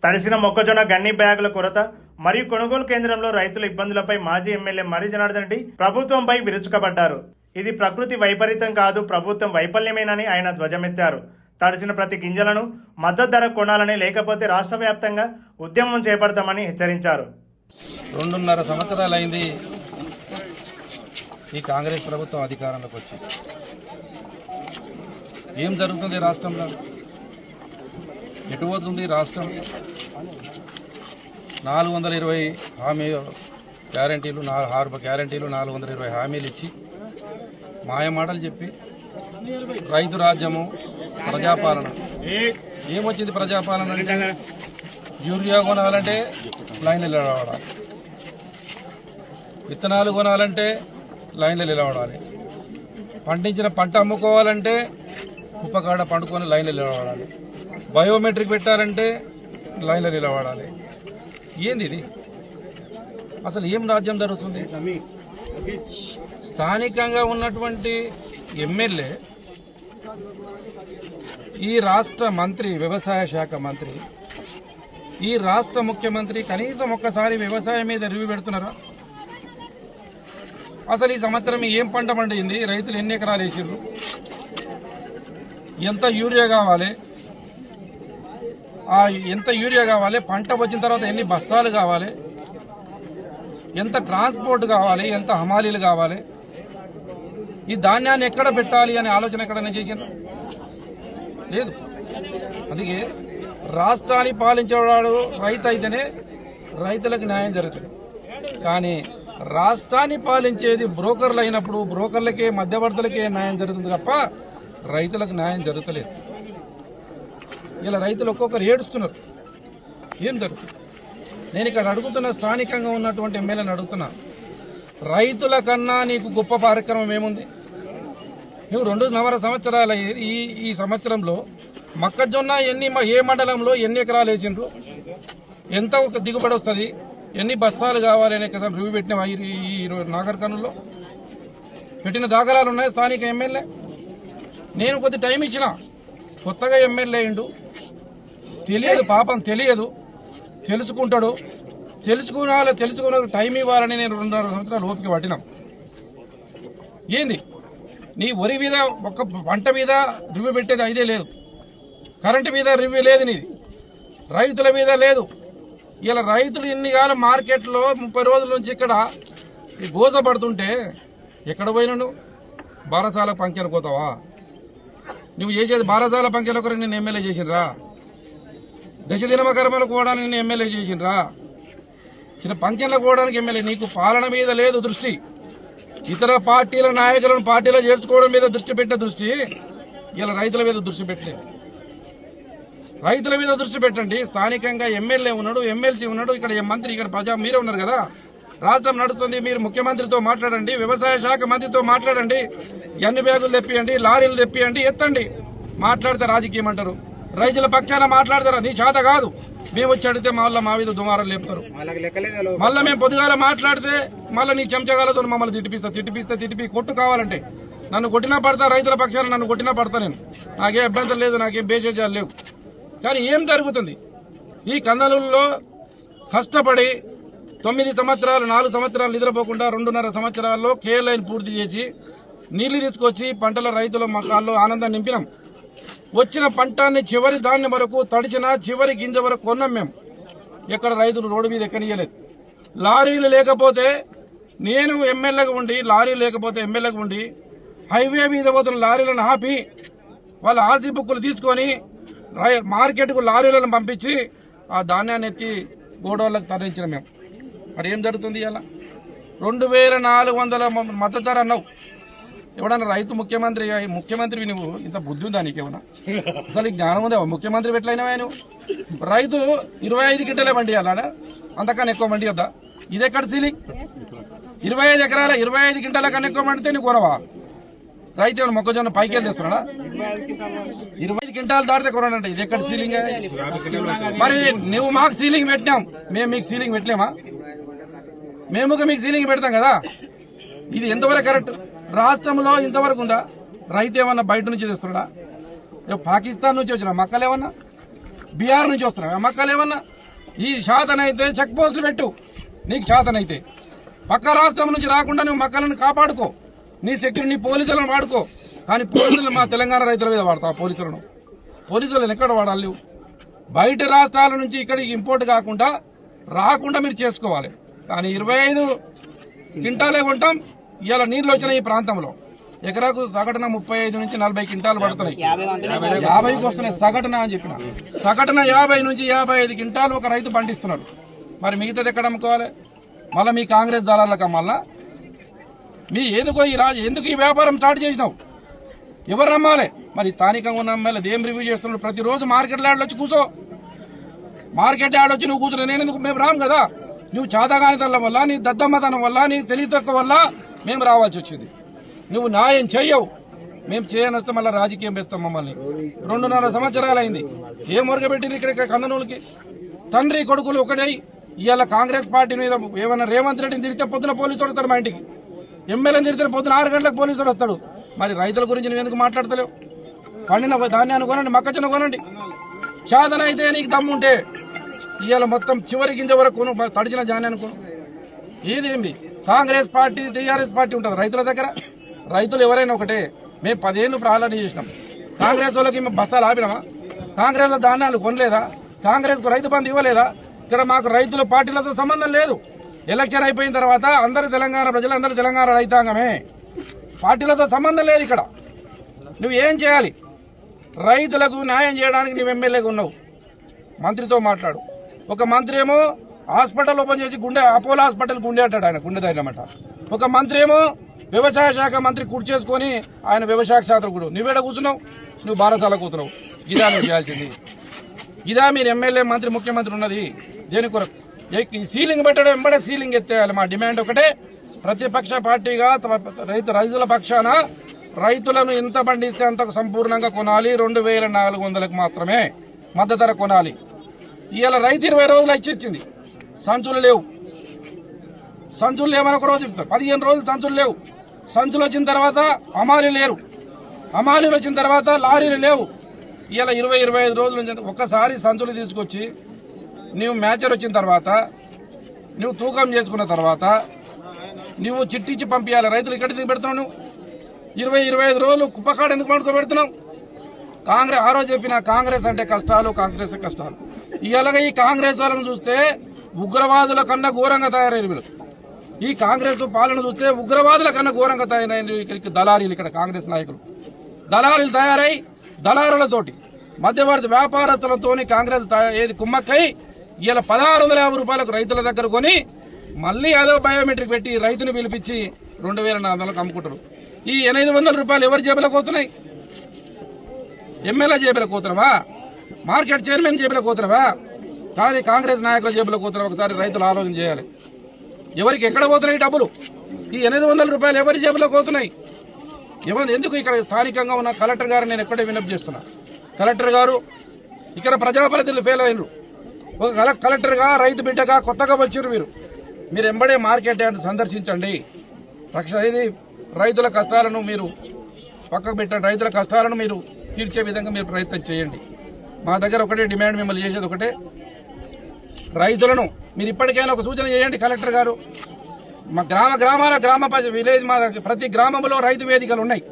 తడిసిన మొక్కజొన్న గన్ని బ్యాగుల కొరత మరియు కొనుగోలు కేంద్రంలో రైతుల ఇబ్బందులపై మాజీ ఎమ్మెల్యే మర్రి జనార్దన్ రెడ్డి ప్రభుత్వంపై విరుచుకపడ్డారు. ఇది ప్రకృతి వైపరీత్యం కాదు, ప్రభుత్వం వైఫల్యమేనని ఆయన ధ్వజమెత్తారు. తడిసిన ప్రతి గింజలను మద్దతు ధర కొనాలని, లేకపోతే రాష్ట్ర వ్యాప్తంగా ఉద్యమం చేపడతామని హెచ్చరించారు. 2.5 సంవత్సరాలైంది ఈ కాంగ్రెస్ ప్రభుత్వం అధికారంలోకి వచ్చి. ఏం జరుగుతుంది రాష్ట్రంలో? ఎటు పోతుంది రాష్ట్రం? 420 హామీ గ్యారంటీలు, 6 గ్యారంటీలు, 420 హామీలు ఇచ్చి మాయమాటలు చెప్పి రైతు రాజ్యము, ప్రజాపాలన. ఏమొచ్చింది ప్రజాపాలన అంటే? యూరియా కొనాలంటే లైన్లు నిలబడాలి, విత్తనాలు కొనాలంటే లైన్లు నిలబడాలి, పండించిన పంట అమ్ముకోవాలంటే కుప్పకాడ పండుకొని లైన్లు నిలబడాలి, బయోమెట్రిక్ పెట్టాలంటే లైన్లు నిలబడాలి. ఏంది ఇది? అసలు ఏం రాజ్యం జరుగుతుంది? స్థానికంగా ఉన్నటువంటి ఎమ్మెల్యే, ఈ రాష్ట్ర మంత్రి, వ్యవసాయ శాఖ మంత్రి, ఈ రాష్ట్ర ముఖ్యమంత్రి కనీసం ఒక్కసారి వ్యవసాయం మీద రివ్యూ పెడుతున్నారా? అసలు ఈ సంవత్సరం ఏం పంట పండింది? రైతులు ఎన్ని ఎకరాలు వేసిర్రు? ఎంత యూరియా కావాలి? ఎంత యూరియా కావాలి? పంట వచ్చిన తర్వాత ఎన్ని బస్తాలు కావాలి? ఎంత ట్రాన్స్పోర్ట్ కావాలి? ఎంత హమాలీలు కావాలి? ఈ ధాన్యాన్ని ఎక్కడ పెట్టాలి అనే ఆలోచన ఎక్కడైనా చేసిండ్రు? లేదు. అందుకే రాష్ట్రాన్ని పాలించేవాడు రైతు అయితేనే రైతులకు న్యాయం జరుగుతుంది. కానీ రాష్ట్రాన్ని పాలించేది బ్రోకర్లు అయినప్పుడు బ్రోకర్లకే, మధ్యవర్తులకే న్యాయం జరుగుతుంది తప్ప రైతులకు న్యాయం జరుగుతలేదు. ఇలా రైతులు ఒక్కొక్కరు ఏడుస్తున్నారు. ఏం జరుగుతుంది? నేను ఇక్కడ అడుగుతున్న, స్థానికంగా ఉన్నటువంటి ఎమ్మెల్యేని అడుగుతున్నా, రైతుల కన్నా నీకు గొప్ప కార్యక్రమం ఏముంది? నువ్వు 2.5 సంవత్సరాల ఈ సంవత్సరంలో మొక్కజొన్న ఏ మండలంలో ఎన్ని ఎకరాలు వేసిండ్రు? ఎంత ఒక దిగుబడి వస్తుంది? ఎన్ని బస్తాలు కావాలి అనే ఒకసారి రివ్యూ పెట్టిన ఈ నాగర్ కర్నూలులో పెట్టిన దాఖలాలు ఉన్నాయి. స్థానిక ఎమ్మెల్యే నేను కొద్ది టైం ఇచ్చిన, కొత్తగా ఎమ్మెల్యే అయిండు, తెలియదు, పాపం తెలియదు, తెలుసుకుంటాడు. తెలుసుకున్న టైం ఇవ్వాలని నేను 2.5 సంవత్సరాలు ఓపిక పట్టినాం. ఏంది నీ వరి మీద, ఒక్క పంట మీద రివ్యూ పెట్టేది ఐడియా లేదు, కరెంటు మీద రివ్యూ లేదు, నీది రైతుల మీద లేదు. ఇలా రైతులు ఇన్ని కాలం మార్కెట్లో 30 రోజుల నుంచి ఇక్కడ ఈ గోసపడుతుంటే ఎక్కడ పోయినా నువ్వు? బారసాల పంక్యాలు పోతావా? నువ్వు చేసేది బారసాల పంక్యాల కొరకు నేను ఎమ్మెల్యే చేసిండ్రా? దశదినమ కర్మలు కోవడానికి నేను ఎమ్మెల్యే చేసిండ్రా? చిన్న పంక్యాలు కోవడానికి ఎమ్మెల్యే? నీకు పాలన మీద లేదు దృష్టి, ఇతర పార్టీల నాయకులను పార్టీలో చేర్చుకోవడం మీద దృష్టి పెట్టే దృష్టి ఇలా రైతుల మీద దృష్టి పెట్టలేదు. రైతుల మీద దృష్టి పెట్టండి. స్థానికంగా ఎమ్మెల్యే ఉన్నాడు, ఎమ్మెల్సీ ఉన్నాడు, ఇక్కడ మంత్రి, ఇక్కడ మీరే ఉన్నారు కదా, రాష్ట్రం నడుస్తుంది. మీరు ముఖ్యమంత్రితో మాట్లాడండి, వ్యవసాయ శాఖ మంత్రితో మాట్లాడండి, ఎన్ని బ్యాగులు తెప్పియండి, లారీలు తెప్పియండి, ఎత్తండి. మాట్లాడితే రాజకీయం అంటారు. రైతుల పక్షాన మాట్లాడతారా? నీ చేత కాదు. మేము వచ్చి అడిగితే మళ్ళీ మా మీద దుమారాలు లేపుతారు. మళ్ళీ మేము పొద్దుగాల మాట్లాడితే మళ్ళీ నీ చెంచగాలతో మమ్మల్ని తిట్టిపి కొట్టు కావాలంటే నన్ను కొట్టినా పడతా, రైతుల పక్షాన నన్ను కొట్టినా పడతా. నేను నాకేం అభ్యంతరం లేదు, నాకేం బేజాలు లేవు. కానీ ఏం జరుగుతుంది? ఈ కన్నలూరులో కష్టపడి 9 సంవత్సరాలు, 4 సంవత్సరాలు నిద్రపోకుండా 2.5 సంవత్సరాల్లో కేఎల్ఐని పూర్తి చేసి నీళ్లు తీసుకొచ్చి పంటల రైతుల మొక్కల్లో ఆనందాన్ని నింపినాం. వచ్చిన పంటాన్ని చివరి ధాన్యం వరకు, తడిచిన చివరి గింజ వరకు కొన్నాం మేము. ఎక్కడ రైతులు రోడ్డు మీద ఎక్కనియలేదు. లారీలు లేకపోతే నేను ఎమ్మెల్యేగా ఉండి, లారీలు లేకపోతే ఎమ్మెల్యేగా ఉండి హైవే మీద పోతున్న లారీలను ఆపి వాళ్ళ ఆర్సీ బుక్కులు తీసుకొని మార్కెట్కు లారీలను పంపించి ఆ ధాన్యాన్ని ఎత్తి గోడౌన్లకు తరలించిన మేము. మరి ఏం జరుగుతుంది? ఇలా 2400 మద్దతు ధర అన్నావు. ఎవడన్నా రైతు ముఖ్యమంత్రివి నువ్వు? ఇంత బుద్ధి ఉందా నీకేమన్నా? అసలు జ్ఞానం ఉందా? ముఖ్యమంత్రి ఎట్లయినావా నువ్వు? రైతు 25 గిట్టలే బండి అలా, అంతకన్నా ఎక్కువ బండి వద్దా? ఇది ఎక్కడ సీలింగ్? 25 ఎకరాల 25 గింటల కన్నా ఎక్కువ పండితే నీకు కొరవా? రైతు ఏమైనా మొక్కజొన్న పైకి వెళ్తేస్తున్నాడా? 20 క్వింటాలు దాటితే కొనండి. ఇది ఎక్కడ సీలింగ్? మరి నువ్వు మాకు సీలింగ్ పెట్టినాం, మేము మీకు సీలింగ్ పెట్టలేమా? మేము మీకు సీలింగ్ పెడతాం కదా. ఇది ఎంతవరకు కరెక్ట్? రాష్ట్రంలో ఇంతవరకు ఉందా? రైతు ఏమన్నా బయట నుంచి తెస్తున్నాడా? పాకిస్తాన్ నుంచి వచ్చిన మక్కలేమన్నా? బీహార్ నుంచి వస్తున్నాయి మక్కలు ఏమన్నా ఈ శాతనైతే చెక్ పోస్టులు పెట్టు, నీకు శాతనైతే పక్క రాష్ట్రం నుంచి రాకుండా నువ్వు మక్కలను కాపాడుకో, నీ సెక్యూరిటీ నీ పోలీసులను వాడుకో. కానీ పోలీసులు మా తెలంగాణ రైతుల మీద వాడతావు. పోలీసులను ఎక్కడ వాడాలి? నువ్వు బయట రాష్ట్రాల నుంచి ఇక్కడికి ఇంపోర్ట్ కాకుండా రాకుండా మీరు చేసుకోవాలి. కానీ 25 క్వింటాలే కొంటాం. ఇవాళ నీళ్లు వచ్చిన ఈ ప్రాంతంలో ఎకరాకు సగటున 35 నుంచి 40 క్వింటాలు పడుతున్నాయి. 50కి వస్తున్నాయి సగటున అని చెప్పిన. సగటున 50 నుంచి 55 క్వింటాలు ఒక రైతు పండిస్తున్నారు. మరి మిగతాది ఎక్కడ అమ్ముకోవాలి? మళ్ళీ మీ కాంగ్రెస్ దళాలకు అమ్మాలా? మీ ఎందుకు ఈ వ్యాపారం స్టార్ట్ చేసినావు? ఎవరు నమ్మాలి? మరి స్థానికంగా ఉన్న ఎమ్మెల్యే ఏం రివ్యూ చేస్తున్నాడు? ప్రతిరోజు మార్కెట్ యార్డ్లో వచ్చి కూర్చో, మార్కెట్ యార్డ్ వచ్చి నువ్వు కూర్చుని నేను ఎందుకు? మేము రాము కదా. నువ్వు చాతగానితనం వల్ల, నీ దద్దమ్మతనం వల్ల, నీ తెలివి తక్కువ వల్ల మేము రావాల్సి వచ్చింది. నువ్వు న్యాయం చెయ్యవు. మేము చేయనొస్తే మళ్ళీ రాజకీయం పెడతాం. మమ్మల్ని 2.5 సంవత్సరాలు అయింది. ఏం మొరగబెట్టింది ఇక్కడ కందనూలుకి? తండ్రి కొడుకులు ఒకటై ఇవాళ కాంగ్రెస్ పార్టీ మీద ఏమన్నా రేవంత్ రెడ్డిని తిరిగితే పొద్దున పోలీసులు వస్తాడు మా ఇంటికి, ఎమ్మెల్యేని తిరిగితే పొద్దున 6 గంటలకు పోలీసులు వస్తాడు. మరి రైతుల గురించి నువ్వు ఎందుకు మాట్లాడతలేవు? పండిన ధాన్యాన్ని కొనండి, మొక్కజొన్న కొనండి. శాదన అయితే నీకు దమ్ముంటే ఇవాళ మొత్తం చివరి గింజ వరకు కొను, తడిచిన ధాన్యాన్ని కొను. ఏదేంటి కాంగ్రెస్ పార్టీ టీఆర్ఎస్ పార్టీ ఉంటుంది రైతుల దగ్గర. రైతులు ఎవరైనా ఒకటే. మేము 10 ఏళ్ళు ప్రహ్లాదన చేసినాం. కాంగ్రెస్ వాళ్ళకి మేము బస్తాలు ఆపినామా? కాంగ్రెస్ లో ధాన్యాలు కొనలేదా? కాంగ్రెస్ కు రైతు బంధు ఇవ్వలేదా? ఇక్కడ మాకు రైతుల పార్టీలతో సంబంధం లేదు. ఎలక్షన్ అయిపోయిన తర్వాత అందరు తెలంగాణ ప్రజలందరూ తెలంగాణ రైతాంగమే, పార్టీలతో సంబంధం లేదు. ఇక్కడ నువ్వు ఏం చేయాలి? రైతులకు న్యాయం చేయడానికి నువ్వు ఎమ్మెల్యేగా ఉన్నావు, మంత్రితో మాట్లాడు. ఒక మంత్రి ఏమో హాస్పిటల్ ఓపెన్ చేసి అపోలో హాస్పిటల్ గుండె అంటాడు, ఆయన గుండె ధైర్యమట. ఒక మంత్రి ఏమో వ్యవసాయ శాఖ మంత్రి కుర్చీ చేసుకుని ఆయన వ్యవసాయ శాఖ కూడా నువ్వేడ కూర్చున్నావు, నువ్వు బారసాల కూతున్నావు. ఇదా నువ్వు చేయాల్సింది? ఇదా మీరు ఎమ్మెల్యే మంత్రి ముఖ్యమంత్రి ఉన్నది? దేని కొరకు? సీలింగ్ పెట్టడం వెంబడే సీలింగ్ ఎత్తేయాలి. మా డిమాండ్ ఒకటే, ప్రతిపక్ష పార్టీగా రైతుల పక్షాన రైతులను ఎంత పండిస్తే అంత సంపూర్ణంగా కొనాలి. 2400కు మాత్రమే మద్దతు ధర కొనాలి. ఇవాళ రైతు 20 రోజులు ఇచ్చింది, సంచులు లేవు. సంచులు లేవని ఒక రోజు చెప్తారు, 15 రోజులు సంచులు లేవు. సంచులు వచ్చిన తర్వాత హమాలీలు లేరు, హమాలీలు వచ్చిన తర్వాత లారీలు లేవు. ఇలా 20-25 రోజుల నుంచి ఒక్కసారి సంచులు తీసుకొచ్చి నువ్వు మ్యాచర్ వచ్చిన తర్వాత, నువ్వు తూకం చేసుకున్న తర్వాత నువ్వు చిట్టిచ్చి పంపించాలి. రైతులు ఇక్కడికి పెడుతున్నావు. నువ్వు 20-25 రోజులు కుప్పకాడ ఎందుకు పడుకోబెడుతున్నావు? కాంగ్రెస్ ఆ రోజు చెప్పిన కాంగ్రెస్ అంటే కష్టాలు, కాంగ్రెస్ కష్టాలు. ఇలాగ ఈ కాంగ్రెస్ వాళ్ళని చూస్తే ఉగ్రవాదుల కన్నా ఘోరంగా తయారయ్యారు వీళ్ళు. ఈ కాంగ్రెస్ పాలన చూస్తే ఉగ్రవాదుల కన్నా ఘోరంగా తయారైన ఇక్కడికి దళారీలు, ఇక్కడ కాంగ్రెస్ నాయకులు దళారీలు తయారై దళారులతోటి మధ్యవర్తి వ్యాపారస్తులతో కాంగ్రెస్ ఏది కుమ్మక్కై ఇలా 1650 రూపాయలకు రైతుల దగ్గర కొని మళ్ళీ ఏదో బయోమెట్రిక్ పెట్టి రైతుని పిలిపించి 2400కు అమ్ముకుంటారు. ఈ 800 రూపాయలు ఎవరి జేబులకు పోతున్నాయి? ఎమ్మెల్యే జేబులకు పోతున్నావా? మార్కెట్ చైర్మన్ జేబులకు పోతున్నావా? కానీ కాంగ్రెస్ నాయకుల జేబులకు పోతున్నావా? ఒకసారి రైతులు ఆలోచన చేయాలి. ఎవరికి ఎక్కడ పోతున్నాయి డబ్బులు? ఈ 800 రూపాయలు ఎవరి జేబులకు పోతున్నాయి? ఎందుకు? ఇక్కడ స్థానికంగా ఉన్న కలెక్టర్ గారు నేను ఎక్కడే విజ్ఞప్తి చేస్తున్నా. కలెక్టర్ గారు ఇక్కడ ప్రజాప్రతినిధులు ఫెయిల్ అయినరు. ఒక కలెక్టర్గా రైతు బిడ్డగా కొత్తగా వచ్చారు మీరు ఎంబడే మార్కెట్ యార్డ్ సందర్శించండి. ఇది రైతుల కష్టాలను మీరు పక్కకు పెట్టండి. రైతుల కష్టాలను మీరు తీర్చే విధంగా మీరు ప్రయత్నం చేయండి. మా దగ్గర ఒకటే డిమాండ్, మిమ్మల్ని చేసేది ఒకటే, రైతులను మీరు ఇప్పటికైనా ఒక సూచన చేయండి. కలెక్టర్ గారు, మా గ్రామ విలేజ్, మా ప్రతి గ్రామంలో రైతు వేదికలు ఉన్నాయి.